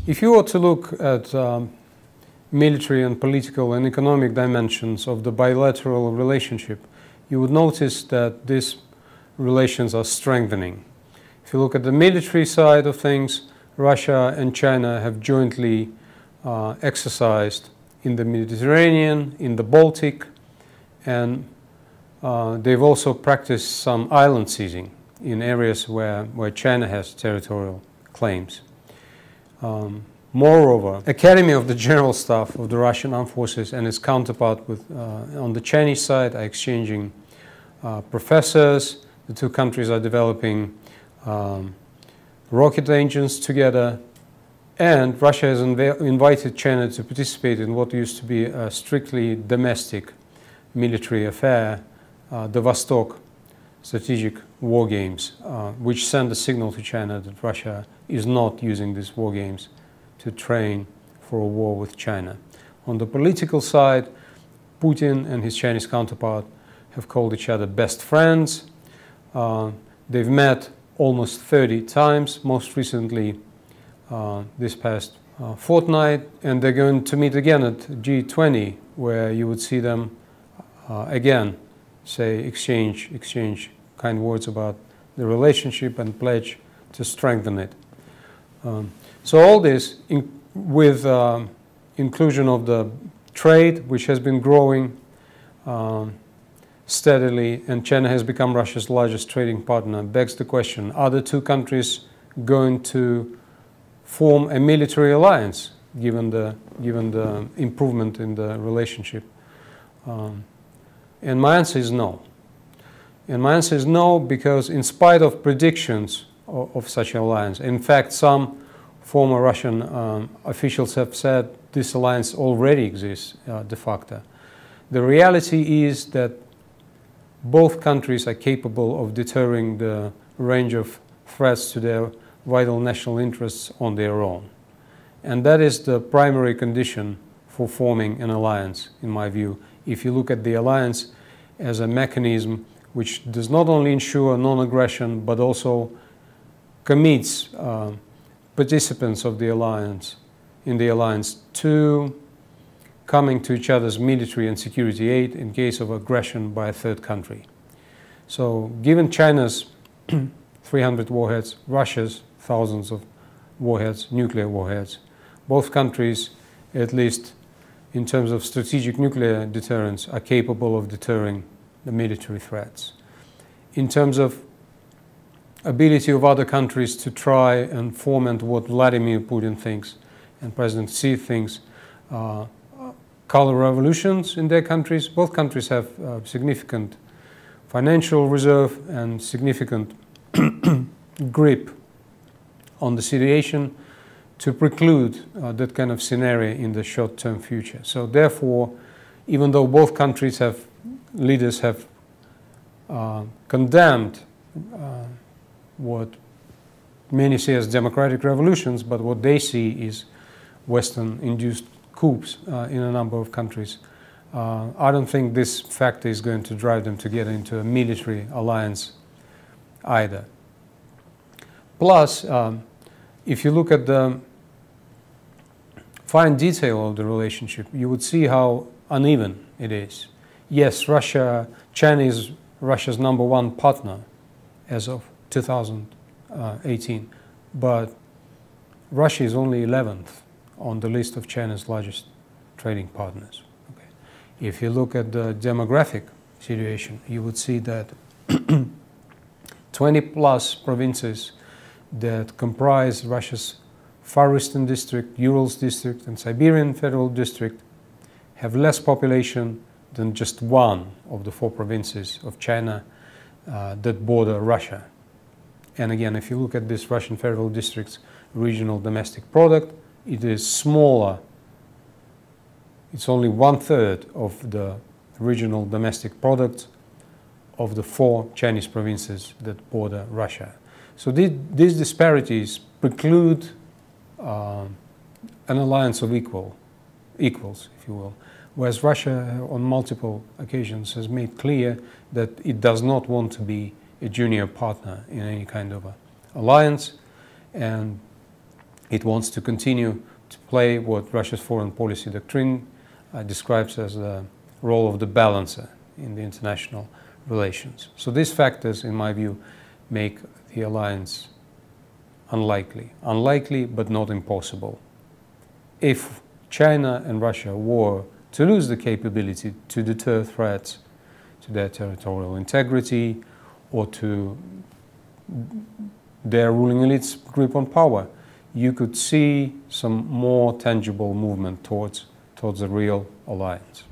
If you were to look at military and political and economic dimensions of the bilateral relationship, you would notice that these relations are strengthening. If you look at the military side of things, Russia and China have jointly exercised in the Mediterranean, in the Baltic, and they've also practiced some island seizing in areas where China has territorial claims. Moreover, Academy of the General Staff of the Russian Armed Forces and its counterpart on the Chinese side are exchanging professors. The two countries are developing rocket engines together, and Russia has invited China to participate in what used to be a strictly domestic military affair, the Vostok Strategic war games, which send a signal to China that Russia is not using these war games to train for a war with China. On the political side, Putin and his Chinese counterpart have called each other best friends. They've met almost 30 times, most recently this past fortnight, and they're going to meet again at G20, where you would see them again exchange kind words about the relationship and pledge to strengthen it. So all this, with inclusion of the trade, which has been growing steadily, and China has become Russia's largest trading partner, begs the question, are the two countries going to form a military alliance, given the improvement in the relationship? And my answer is no. And my answer is no, because in spite of predictions of such an alliance, in fact, some former Russian officials have said this alliance already exists de facto. The reality is that both countries are capable of deterring the range of threats to their vital national interests on their own. And that is the primary condition for forming an alliance, in my view. If you look at the alliance as a mechanism which does not only ensure non-aggression, but also commits participants of the alliance, to coming to each other's military and security aid in case of aggression by a third country. So given China's 300 warheads, Russia's thousands of warheads, nuclear warheads, both countries, at least in terms of strategic nuclear deterrence, are capable of deterring the military threats. In terms of ability of other countries to try and foment what Vladimir Putin thinks and President Xi thinks, color revolutions in their countries, both countries have significant financial reserve and significant grip on the situation to preclude that kind of scenario in the short-term future. So therefore, even though both countries leaders have condemned what many see as democratic revolutions, but what they see is Western-induced coups in a number of countries, I don't think this factor is going to drive them to get into a military alliance either. Plus, if you look at the fine detail of the relationship, you would see how uneven it is. Yes, China is Russia's #1 partner as of 2018, but Russia is only 11th on the list of China's largest trading partners. Okay. If you look at the demographic situation, you would see that 20+ provinces that comprise Russia's Far Eastern District, Urals District, and Siberian Federal District have less population than just one of the 4 provinces of China that border Russia. And again, if you look at this Russian Federal District's regional domestic product, it is smaller. It's only 1/3 of the regional domestic product of the 4 Chinese provinces that border Russia. So these disparities preclude an alliance of equals, if you will, whereas Russia on multiple occasions has made clear that it does not want to be a junior partner in any kind of alliance, and It wants to continue to play what Russia's foreign policy doctrine describes as the role of the balancer in the international relations. So these factors, in my view, make the alliance unlikely. Unlikely, but not impossible. If China and Russia were to lose the capability to deter threats to their territorial integrity or to their ruling elite's grip on power, you could see some more tangible movement towards a real alliance.